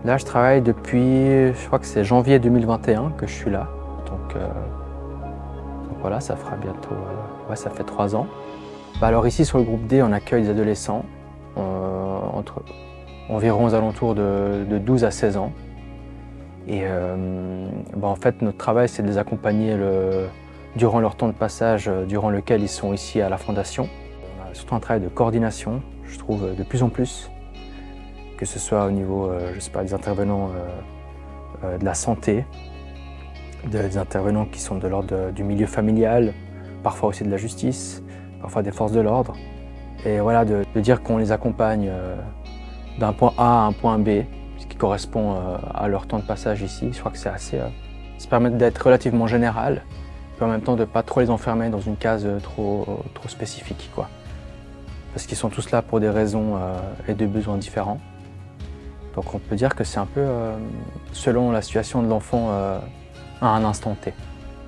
Là, je travaille depuis, je crois que c'est janvier 2021 que je suis là. Donc voilà, ça fera bientôt, ça fait 3 ans. Alors ici, sur le groupe D, on accueille des adolescents entre environ aux alentours de 12 à 16 ans. Et en fait, notre travail, c'est de les accompagner durant leur temps de passage, durant lequel ils sont ici à la Fondation. On a surtout un travail de coordination, je trouve, de plus en plus, que ce soit au niveau, je sais pas, des intervenants de la santé, des intervenants qui sont de l'ordre du milieu familial, parfois aussi de la justice, parfois des forces de l'ordre. Et voilà, de dire qu'on les accompagne d'un point A à un point B, ce qui correspond à leur temps de passage ici. Je crois que c'est assez... ça permet d'être relativement général, puis en même temps de ne pas trop les enfermer dans une case trop spécifique, quoi. Parce qu'ils sont tous là pour des raisons et des besoins différents. Donc on peut dire que c'est un peu selon la situation de l'enfant à un instant T.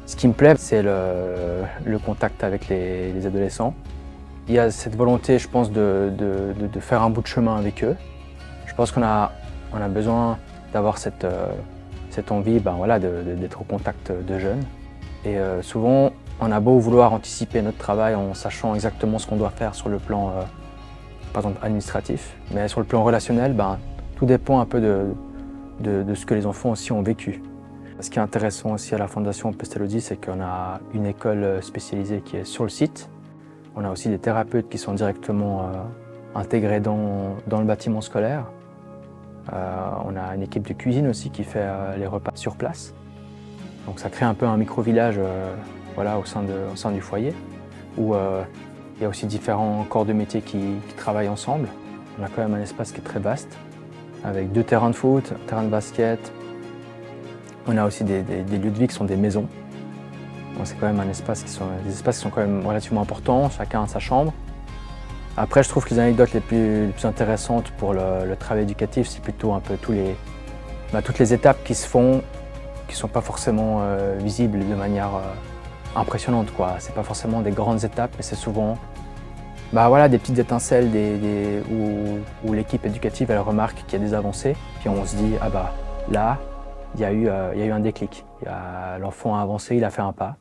Ce qui me plaît, c'est le contact avec les adolescents. Il y a cette volonté, je pense, de faire un bout de chemin avec eux. Je pense qu'on a besoin d'avoir cette envie d'être au contact de jeunes. Et souvent, on a beau vouloir anticiper notre travail en sachant exactement ce qu'on doit faire sur le plan, par exemple, administratif, mais sur le plan relationnel, tout dépend un peu de ce que les enfants aussi ont vécu. Ce qui est intéressant aussi à la Fondation Pestalozzi, c'est qu'on a une école spécialisée qui est sur le site. On a aussi des thérapeutes qui sont directement intégrés dans le bâtiment scolaire. On a une équipe de cuisine aussi qui fait les repas sur place. Donc ça crée un peu un micro-village au sein du foyer, où il y a aussi différents corps de métier qui travaillent ensemble. On a quand même un espace qui est très vaste, avec 2 terrains de foot, un terrain de basket. On a aussi des lieux de vie qui sont des maisons. Donc c'est quand même des espaces qui sont quand même relativement importants, chacun a sa chambre. Après, je trouve que les anecdotes les plus intéressantes pour le travail éducatif, c'est plutôt un peu toutes les étapes qui se font, qui ne sont pas forcément visibles de manière impressionnante, quoi. C'est pas forcément des grandes étapes, mais c'est souvent des petites étincelles où l'équipe éducative elle remarque qu'il y a des avancées, puis on se dit là, il y a eu un déclic. L'enfant a avancé, il a fait un pas.